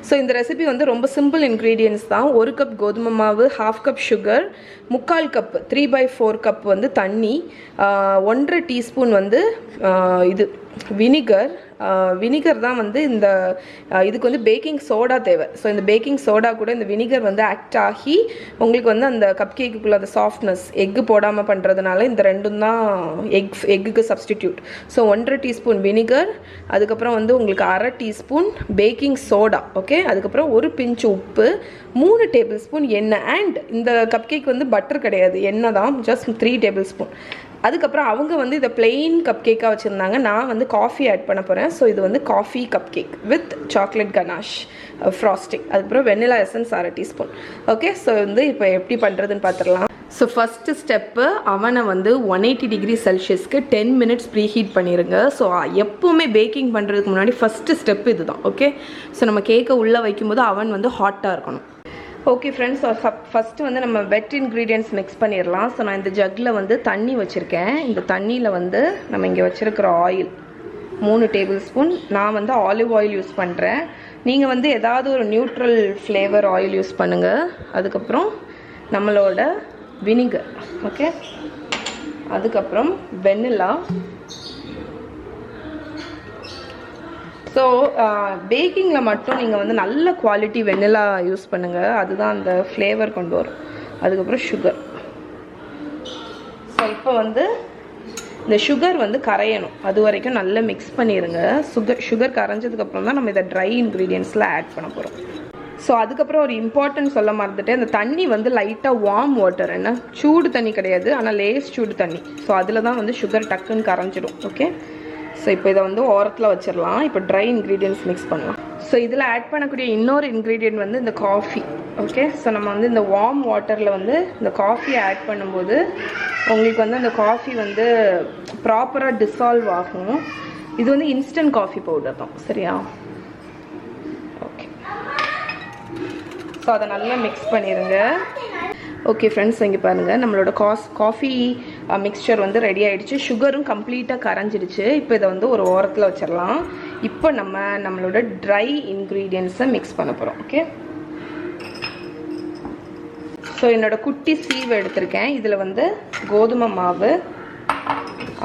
So இந்த recipe வந்து ரொம்ப சிம்பிள் இன்க்ரீடியன்ஸ் தான். 1 கப் கோதுமை மாவு, 1/2 கப் சுகர், 3/4 கப் 3/4 கப் வந்து தண்ணி, 1.5 டீஸ்பூன் வந்து இது வினிகர் தான் வந்து இந்த இதுக்கு வந்து பேக்கிங் சோடா தேவை. ஸோ இந்த பேக்கிங் சோடா கூட இந்த வினிகர் வந்து ஆக்ட் ஆகி உங்களுக்கு வந்து அந்த கப் கேக்குக்குள்ள அந்த சாஃப்ட்னஸ், எக்கு போடாமல் பண்ணுறதுனால இந்த ரெண்டும் தான் எக்குக்கு சப்ஸ்டிடியூட். ஸோ 1.5 டீஸ்பூன் வினிகர், அதுக்கப்புறம் வந்து உங்களுக்கு 1/2 டீஸ்பூன் பேக்கிங் சோடா, ஓகே, அதுக்கப்புறம் ஒரு பிஞ்ச் உப்பு, 3 டேபிள் ஸ்பூன் எண்ணெய். அண்ட் இந்த கப் கேக் வந்து பட்டர் கிடையாது, எண்ணெய் தான், ஜஸ்ட் 3 டேபிள் ஸ்பூன். அதுக்கப்புறம் அவங்க வந்து இதை பிளெயின் கப் கேக்காக வச்சுருந்தாங்க. நான் வந்து காஃபி ஆட் பண்ண போகிறேன். ஸோ இது வந்து coffee cupcake with chocolate ganache frosting, அதுக்கப்புறம் vanilla essence 1/2 teaspoon. Okay, so வந்து இப்போ எப்படி பண்ணுறதுன்னு பார்த்துடலாம். ஸோ ஃபஸ்ட்டு ஸ்டெப்பு, அவனை வந்து 180 டிகிரி செல்சியஸ்க்கு 10 மினிட்ஸ் ப்ரீ ஹீட் பண்ணிடுங்க. ஸோ எப்போவுமே பேக்கிங் பண்ணுறதுக்கு முன்னாடி ஃபஸ்ட்டு ஸ்டெப் இது தான். ஓகே, ஸோ நம்ம கேக்கை உள்ளே வைக்கும்போது அவன் வந்து ஹாட்டாக இருக்கணும். ஓகே ஃப்ரெண்ட்ஸ், ஃபஸ்ட்டு வந்து நம்ம வெட் இன்க்ரீடியன்ட்ஸ் மிக்ஸ் பண்ணிடலாம். ஸோ நான் இந்த ஜக்கில் வந்து தண்ணி வச்சுருக்கேன். இந்த தண்ணியில் வந்து நம்ம இங்கே வச்சுருக்கிற ஆயில் 3 டேபிள் ஸ்பூன். நான் வந்து ஆலிவ் ஆயில் யூஸ் பண்ணுறேன். நீங்கள் வந்து ஏதாவது ஒரு நியூட்ரல் ஃப்ளேவர் ஆயில் யூஸ் பண்ணுங்கள். அதுக்கப்புறம் நம்மளோட வினிகர், ஓகே, அதுக்கப்புறம் வெண்ணிலா. ஸோ பேக்கிங்கில் மட்டும் நீங்கள் வந்து நல்ல குவாலிட்டி வெண்ணிலா யூஸ் பண்ணுங்கள், அதுதான் அந்த ஃப்ளேவர் கொண்டு வரும். அதுக்கப்புறம் சுகர். ஸோ இப்போ வந்து இந்த சுகர் வந்து கரையணும், அது வரைக்கும் நல்லா மிக்ஸ் பண்ணிடுங்க. சுகர் கரைஞ்சதுக்கப்புறம் தான் நம்ம இதை ட்ரை இன்க்ரீடியன்ஸில் ஆட் பண்ண போகிறோம். ஸோ அதுக்கப்புறம் ஒரு இம்பார்ட்டன்ட் சொல்ல மறந்துட்டு, அந்த தண்ணி வந்து லைட்டாக வார்ம் வாட்டர், என்ன சூடு தண்ணி கிடையாது, ஆனால் லேஸ் சூடு தண்ணி. ஸோ அதில் தான் வந்து சுகர் டக்குன்னு கரைஞ்சிடும். ஓகே, ஸோ இப்போ இதை வந்து ஓரத்தில் வச்சிடலாம். இப்போ ட்ரை இன்க்ரீடியன்ட்ஸ் மிக்ஸ் பண்ணலாம். ஸோ இதில் ஆட் பண்ணக்கூடிய இன்னொரு இன்க்ரீடியன்ட் வந்து இந்த காஃபி. ஓகே, ஸோ நம்ம வந்து இந்த வார்ம் வாட்டரில் வந்து இந்த காஃபியை ஆட் பண்ணும்போது உங்களுக்கு வந்து அந்த காஃபி வந்து ப்ராப்பராக டிசால்வ் ஆகும். இது வந்து இன்ஸ்டன்ட் காஃபி பவுடர் தான், சரியா? ஓகே, ஸோ அதை நல்லா மிக்ஸ் பண்ணிடுங்க. ஓகே ஃப்ரெண்ட்ஸ், இங்கே பாருங்கள், நம்மளோட காஃபி மிக்சர் வந்து ரெடி ஆகிடுச்சு. சுகரும் கம்ப்ளீட்டாக கரைஞ்சிடுச்சு. இப்போ இதை வந்து ஒரு ஓரத்தில் வச்சிடலாம். இப்போ நம்மளோட ட்ரை இன்க்ரீடியன்ட்ஸை மிக்ஸ் பண்ண போகிறோம். ஓகே, ஸோ என்னோட குட்டி சீவ் எடுத்திருக்கேன். இதில் வந்து கோதுமை மாவு,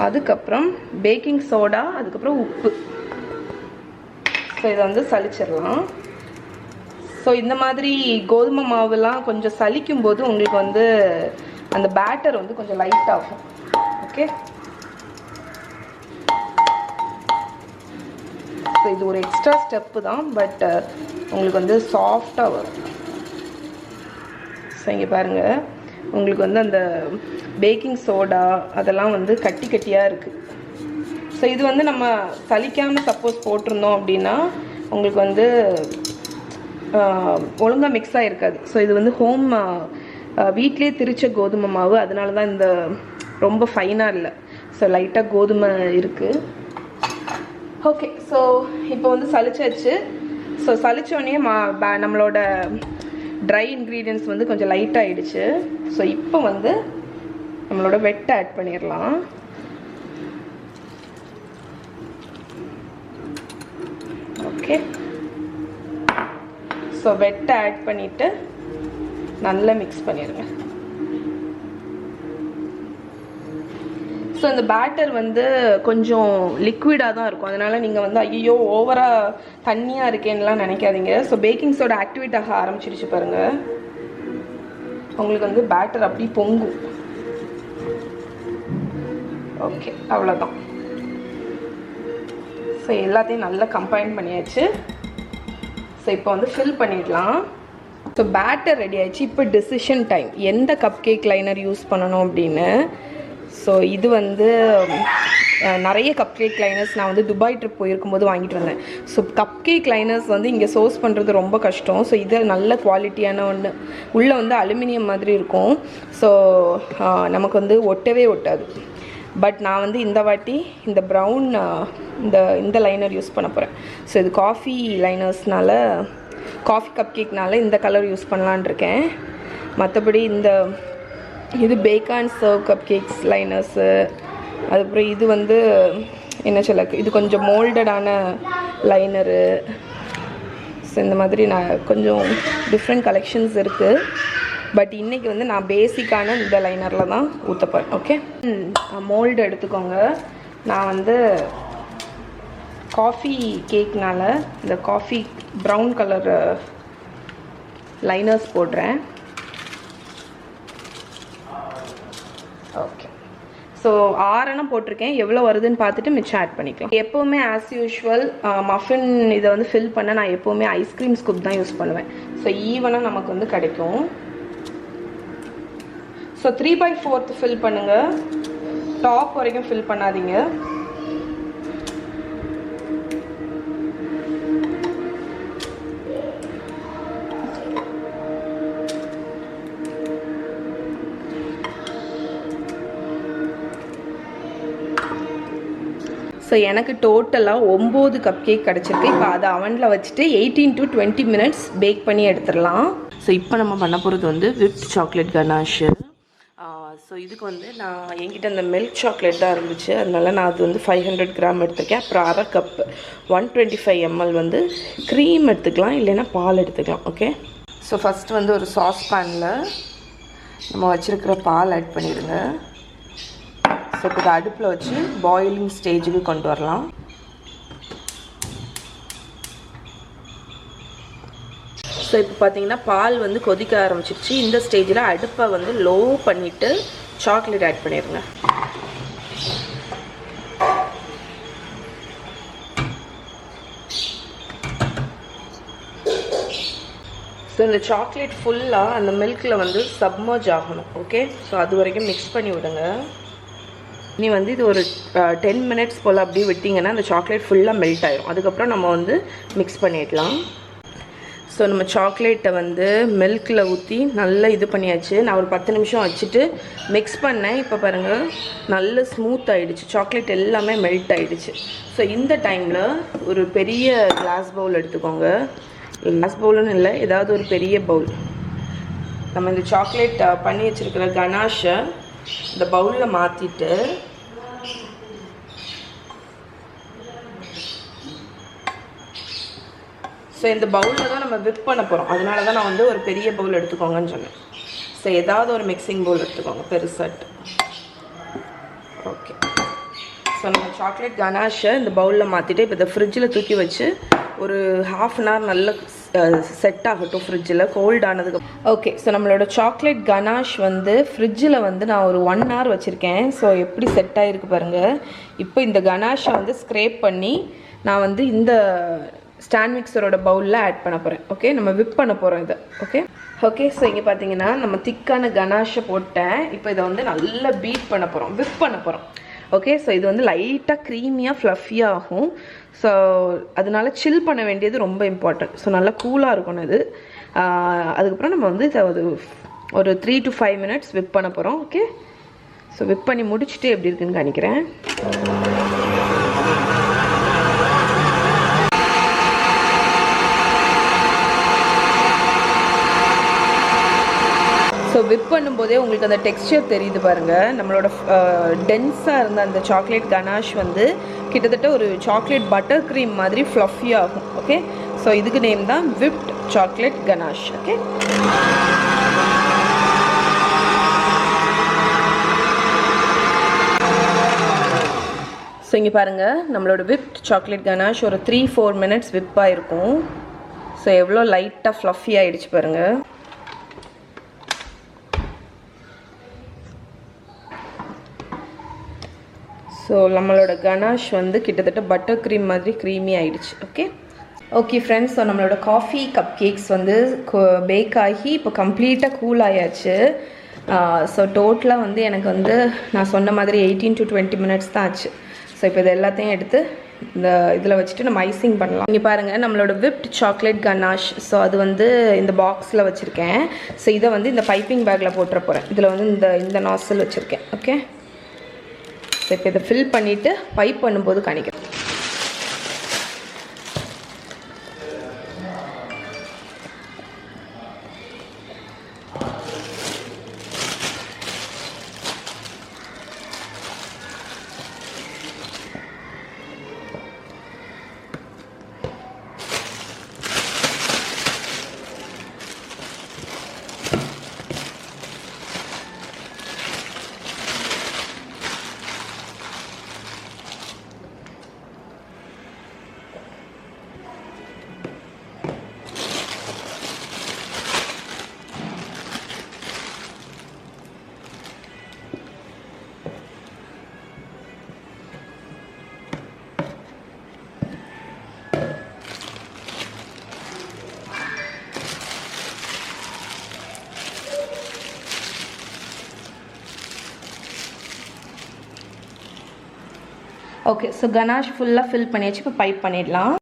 அதுக்கப்புறம் பேக்கிங் சோடா, அதுக்கப்புறம் உப்பு. ஸோ இதை வந்து சலிச்சிடலாம். ஸோ இந்த மாதிரி கோதுமை மாவுலாம் கொஞ்சம் சலிக்கும் போது உங்களுக்கு வந்து அந்த பேட்டர் வந்து கொஞ்சம் லைட் ஆகும். ஓகே, ஸோ இது ஒரு எக்ஸ்ட்ரா ஸ்டெப்பு தான், பட் உங்களுக்கு வந்து சாஃப்டாக வரும். ஸோ இங்கே பாருங்கள், உங்களுக்கு வந்து அந்த பேக்கிங் சோடா அதெல்லாம் வந்து கட்டி கட்டியாக இருக்குது. ஸோ இது வந்து நம்ம சலிக்காமல் சப்போஸ் போட்டிருந்தோம் அப்படின்னா உங்களுக்கு வந்து ஒழுங்காக மிக்ஸ் ஆகிருக்காது. ஸோ இது வந்து வீட்டிலே திரிச்ச கோதுமை மாவு, அதனால தான் இந்த ரொம்ப ஃபைனாக இல்லை. ஸோ லைட்டாக கோதுமை இருக்குது. ஓகே, ஸோ இப்போ வந்து சலிச்சாச்சு. ஸோ சலிச்சோடனே நம்மளோட ட்ரை இன்க்ரீடியன்ட்ஸ் வந்து கொஞ்சம் லைட்டாக ஆகிடுச்சு. ஸோ இப்போ வந்து நம்மளோட வெட்டை ஆட் பண்ணிடலாம். ஓகே, ஸோ வெட்டை ஆட் பண்ணிவிட்டு நல்லா மிக்ஸ் பண்ணிடுங்க. ஸோ இந்த பேட்டர் வந்து கொஞ்சம் லிக்விடாக தான் இருக்கும், அதனால் நீங்கள் வந்து ஐயோ ஓவராக தண்ணியாக இருக்கேன்னுலாம் நினைக்காதீங்க. ஸோ பேக்கிங் சோடா ஆக்டிவேட் ஆக ஆரம்பிச்சிடுச்சு பாருங்கள், உங்களுக்கு வந்து பேட்டர் அப்படி பொங்கும். ஓகே, அவ்வளோதான். ஸோ எல்லாத்தையும் நல்லா கம்பைன் பண்ணியாச்சு. ஸோ இப்போ வந்து ஃபில் பண்ணிடலாம். ஸோ பேட்டர் ரெடி ஆகிடுச்சு. இப்போ டெசிஷன் டைம், எந்த கப் கேக் லைனர் யூஸ் பண்ணணும் அப்படின்னு. ஸோ இது வந்து நிறைய கப் கேக் லைனர்ஸ் நான் வந்து துபாய் ட்ரிப் போயிருக்கும்போது வாங்கிட்டு வந்தேன். ஸோ கப் கேக் லைனர்ஸ் வந்து இங்கே சோர்ஸ் பண்ணுறது ரொம்ப கஷ்டம். ஸோ இது நல்ல குவாலிட்டியான ஒன்று, உள்ளே வந்து அலுமினியம் மாதிரி இருக்கும். ஸோ நமக்கு வந்து ஒட்டவே ஒட்டாது. பட் நான் வந்து இந்த வாட்டி இந்த ப்ரௌன் இந்த லைனர் யூஸ் பண்ண போகிறேன். ஸோ இது காஃபி லைனர்ஸ்னால, காஃபி கப் கேக்னால இந்த கலர் யூஸ் பண்ணலான் இருக்கேன். மற்றபடி இது bake and serve cupcakes liners, அதுக்கப்புறம் இது வந்து என்ன சொல்ல, இது கொஞ்சம் மோல்டடான லைனரு. ஸோ இந்த மாதிரி நான் கொஞ்சம் டிஃப்ரெண்ட் கலெக்ஷன்ஸ் இருக்குது. பட் இன்றைக்கி வந்து நான் பேசிக்கான இந்த லைனரில் தான் ஊற்றப்பேன். ஓகே, மோல்டு எடுத்துக்கோங்க. நான் வந்து காஃபி கேக்னால இந்த காஃபி ப்ரௌன் கலர் லைனர்ஸ் போடுறேன். ஓகே, ஸோ 6 போட்டிருக்கேன். எவ்வளோ வருதுன்னு பார்த்துட்டு மிச்சம் ஆட் பண்ணிக்கலாம். எப்போவுமே ஆஸ் யூஷுவல் மஃபின் இதை வந்து ஃபில் பண்ண நான் எப்போவுமே ஐஸ்கிரீம் ஸ்கூப் தான் யூஸ் பண்ணுவேன். ஸோ ஈவனாக நமக்கு வந்து கிடைக்கும். ஸோ 3/4 ஃபில் பண்ணுங்கள். டாப் வரைக்கும் ஃபில் பண்ணாதீங்க. ஸோ எனக்கு டோட்டலாக 9 கப் கேக் கிடச்சிருக்கு. இப்போ அதை அவனில் வச்சுட்டு 18 to 20 minutes பேக் பண்ணி எடுத்துடலாம். ஸோ இப்போ நம்ம பண்ண போகிறது வந்து விப்ட் சாக்லேட் கனாஷு. ஸோ இதுக்கு வந்து நான் என்கிட்ட அந்த மில்க் சாக்லேட் தான் இருந்துச்சு, அதனால நான் அது வந்து 500 கிராம் எடுத்துருக்கேன். அப்புறம் 1/2 கப்பு 125 ml வந்து க்ரீம் எடுத்துக்கலாம், இல்லைன்னா பால் எடுத்துக்கலாம். ஓகே, ஸோ ஃபஸ்ட்டு வந்து ஒரு சாஸ் பேனில் நம்ம வச்சுருக்கிற பால் ஆட் பண்ணிடுங்க. ஸோ இப்போ இதை அடுப்பில் வச்சு பாயிலிங் ஸ்டேஜுக்கு கொண்டு வரலாம். ஸோ இப்போ பார்த்தீங்கன்னா பால் வந்து கொதிக்க ஆரம்பிச்சிருச்சு. இந்த ஸ்டேஜில் அடுப்பை வந்து லோ பண்ணிவிட்டு சாக்லேட் ஆட் பண்ணிடுங்க. ஸோ இந்த சாக்லேட் ஃபுல்லாக அந்த மில்கில் வந்து சப்மர்ஜ் ஆகணும். ஓகே, ஸோ அது வரைக்கும் மிக்ஸ் பண்ணி விடுங்க. நீ வந்து இது ஒரு 10 minutes போல் அப்படியே விட்டிங்கன்னா அந்த சாக்லேட் ஃபுல்லாக மெல்ட் ஆயிடும். அதுக்கப்புறம் நம்ம வந்து மிக்ஸ் பண்ணிடலாம். ஸோ நம்ம சாக்லேட்டை வந்து மில்கில் ஊற்றி நல்லா இது பண்ணியாச்சு. நான் ஒரு 10 நிமிஷம் வச்சுட்டு மிக்ஸ் பண்ணேன். இப்போ பாருங்கள், நல்ல ஸ்மூத் ஆகிடுச்சு. சாக்லேட் எல்லாமே மெல்ட் ஆகிடுச்சு. ஸோ இந்த டைமில் ஒரு பெரிய கிளாஸ் பவுல் எடுத்துக்கோங்க. கிளாஸ் பவுலுன்னு இல்லை, ஏதாவது ஒரு பெரிய பவுல். நம்ம இந்த சாக்லேட் பண்ணி வச்சுருக்கிற கனாஷை இந்த பவுலில் மாற்றிட்டு ஸோ இந்த பவுலில் தான் நம்ம விப் பண்ண போகிறோம். அதனால தான் நான் வந்து ஒரு பெரிய பவுல் எடுத்துக்கோங்கன்னு சொன்னேன். ஸோ ஏதாவது ஒரு மிக்சிங் பவுல் எடுத்துக்கோங்க பெருசாட்டு. ஓகே, ஸோ நம்ம சாக்லேட் கனாஷை இந்த பவுலில் மாற்றிட்டு இப்போ இதை ஃப்ரிட்ஜில் தூக்கி வச்சு ஒரு 1/2 hour நல்ல செட் ஆகட்டும் ஃப்ரிட்ஜில், கோல்ட் ஆனதுக்கு. ஓகே, ஸோ நம்மளோட சாக்லேட் கனாஷ் வந்து ஃப்ரிட்ஜில் வந்து நான் ஒரு 1 hour வச்சுருக்கேன். ஸோ எப்படி செட் ஆகிருக்கு பாருங்கள். இப்போ இந்த கனாஷை வந்து ஸ்க்ரேப் பண்ணி நான் வந்து இந்த ஸ்டாண்ட் மிக்சரோட பவுலில் ஆட் பண்ண போகிறேன். ஓகே, நம்ம விப் பண்ண போகிறோம் இதை. ஓகே, ஸோ இங்கே பார்த்தீங்கன்னா நம்ம திக்கான கனாஷை போட்டேன். இப்போ இதை வந்து நல்லா பீட் பண்ண போகிறோம், விப் பண்ண போகிறோம். ஓகே, ஸோ இது வந்து லைட்டாக க்ரீமியாக ஃப்ளஃபியாக ஆகும். ஸோ அதனால சில் பண்ண வேண்டியது ரொம்ப இம்பார்ட்டன்ட். ஸோ நல்லா கூலாக இருக்கணும் இது. அதுக்கப்புறம் நம்ம வந்து இதை ஒரு 3 to 5 minutes விப் பண்ண போகிறோம். ஓகே, ஸோ விப் பண்ணி முடிச்சுட்டு எப்படி இருக்குன்னு காணிக்கிறேன். ஸோ விப் பண்ணும்போதே உங்களுக்கு அந்த டெக்ஸ்சர் தெரியுது பாருங்கள். நம்மளோட டென்ஸாக இருந்த அந்த சாக்லேட் கனாஷ் வந்து கிட்டத்தட்ட ஒரு சாக்லேட் பட்டர் க்ரீம் மாதிரி ஃப்ளஃபி ஆகும். ஓகே, ஸோ இதுக்கு நேம் தான் whipped chocolate ganache. Okay, so இங்கே பாருங்கள், நம்மளோட விப்ட் சாக்லேட் கனாஷ் ஒரு 3-4 minutes விப்பாக இருக்கும். ஸோ எவ்வளோ லைட்டாக ஃப்ளஃபி ஆகிடுச்சு பாருங்கள். ஸோ நம்மளோட கனாஷ் வந்து கிட்டத்தட்ட பட்டர் க்ரீம் மாதிரி க்ரீமி ஆகிடுச்சு. ஓகே ஃப்ரெண்ட்ஸ், ஸோ நம்மளோட காஃபி கப் கேக்ஸ் வந்து பேக் ஆகி இப்போ கம்ப்ளீட்டாக கூல் ஆயாச்சு. ஸோ டோட்டலாக வந்து எனக்கு வந்து நான் சொன்ன மாதிரி 18 to 20 minutes தான் ஆச்சு. ஸோ இப்போ இது எல்லாத்தையும் எடுத்து இந்த இதில் வச்சுட்டு நம்ம ஐசிங் பண்ணலாம். இங்கே பாருங்கள், நம்மளோட விப்ட் சாக்லேட் கனாஷ். ஸோ அது வந்து இந்த பாக்ஸில் வச்சுருக்கேன். ஸோ இதை வந்து இந்த பைப்பிங் பேக்கில் போட்டுற போகிறேன். இதில் வந்து இந்த நாசில் வச்சுருக்கேன். ஓகே, ஸோ இப்போ இதை ஃபில் பண்ணிவிட்டு பைப் பண்ணும்போது காணிக்கிறேன். ஓகே, ஸோ கனாஷ் ஃபுல்லாக ஃபில் பண்ணியாச்சு. இப்போ பைப் பண்ணிடலாம்.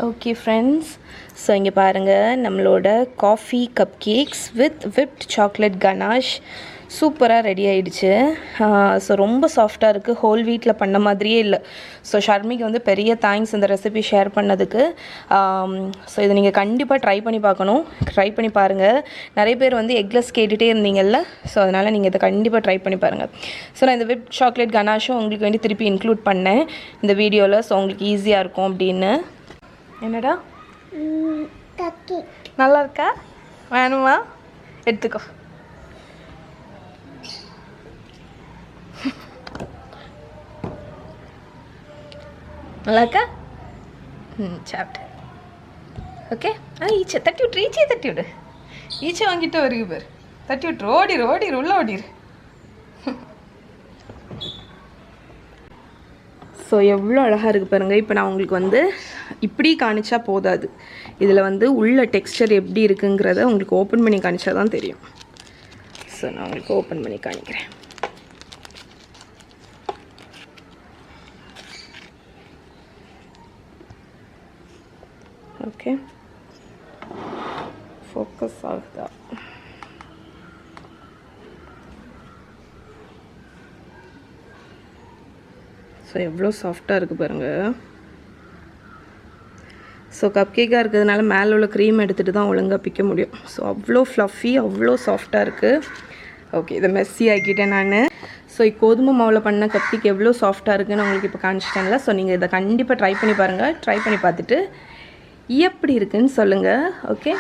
ஓகே ஃப்ரெண்ட்ஸ், ஸோ இங்கே பாருங்கள் நம்மளோட coffee cup cakes with whipped chocolate ganache சூப்பராக ரெடி ஆகிடுச்சு. ஸோ ரொம்ப சாஃப்டாக இருக்குது, ஹோல் வீட்டில் பண்ண மாதிரியே இல்லை. ஸோ ஷர்மிக்கு வந்து பெரிய தேங்க்ஸ் இந்த ரெசிபி ஷேர் பண்ணதுக்கு. ஸோ இதை நீங்கள் கண்டிப்பாக ட்ரை பண்ணி பார்க்கணும், ட்ரை பண்ணி பாருங்கள். நிறைய பேர் வந்து எக்லெஸ் கேட்டுகிட்டே இருந்தீங்கல்ல, ஸோ அதனால் நீங்கள் இதை கண்டிப்பாக ட்ரை பண்ணி பாருங்கள். ஸோ நான் இந்த விப்ட் சாக்லேட் கனாஷும் உங்களுக்கு வேண்டி திருப்பி இன்க்ளூட் பண்ணேன் இந்த வீடியோவில், ஸோ உங்களுக்கு ஈஸியாக இருக்கும் அப்படின்னு. என்னடா நல்லா இருக்கா? வேணுமா? எடுத்துக்கோ. நல்லா இருக்கா? சாப்பிட்டு. ஓகே. ஈச்சை தட்டி விட்ரு, ஈச்சையை தட்டி விடு. ஈச்சை வாங்கிட்டு வருது பேர், தட்டி விட்ரு. ஓடிடு ஓடிடு, உள்ள ஓடிடு. ஸோ எவ்வளோ அழகாக இருக்குது பாருங்கள். இப்போ நான் உங்களுக்கு வந்து இப்படி காணிச்சா போதாது, இதில் வந்து உள்ள டெக்ஸ்டர் எப்படி இருக்குங்கிறத உங்களுக்கு ஓப்பன் பண்ணி காணிச்சா தான் தெரியும். ஸோ நான் உங்களுக்கு ஓப்பன் பண்ணி காணிக்கிறேன். ஓகே, ஃபோக்கஸ் ஆகுதா? ஸோ எவ்வளோ சாஃப்டாக இருக்குது பாருங்கள். ஸோ கப் கேக்காக இருக்கிறதுனால மேலே உள்ள க்ரீம் எடுத்துகிட்டு தான் ஒழுங்காக பிக்க முடியும். ஸோ அவ்வளோ ஃப்ளஃபி, அவ்வளோ சாஃப்டாக இருக்குது. ஓகே, இதை மெஸ்ஸி ஆக்கிட்டேன் நான். ஸோ கோதுமை மாவில் பண்ண கப் கேக் எவ்வளோ சாஃப்டாக இருக்குதுன்னு உங்களுக்கு இப்போ காமிச்சிட்டேன்ல. ஸோ நீங்கள் இதை கண்டிப்பாக ட்ரை பண்ணி பாருங்கள். ட்ரை பண்ணி பார்த்துட்டு எப்படி இருக்குன்னு சொல்லுங்கள். ஓகே.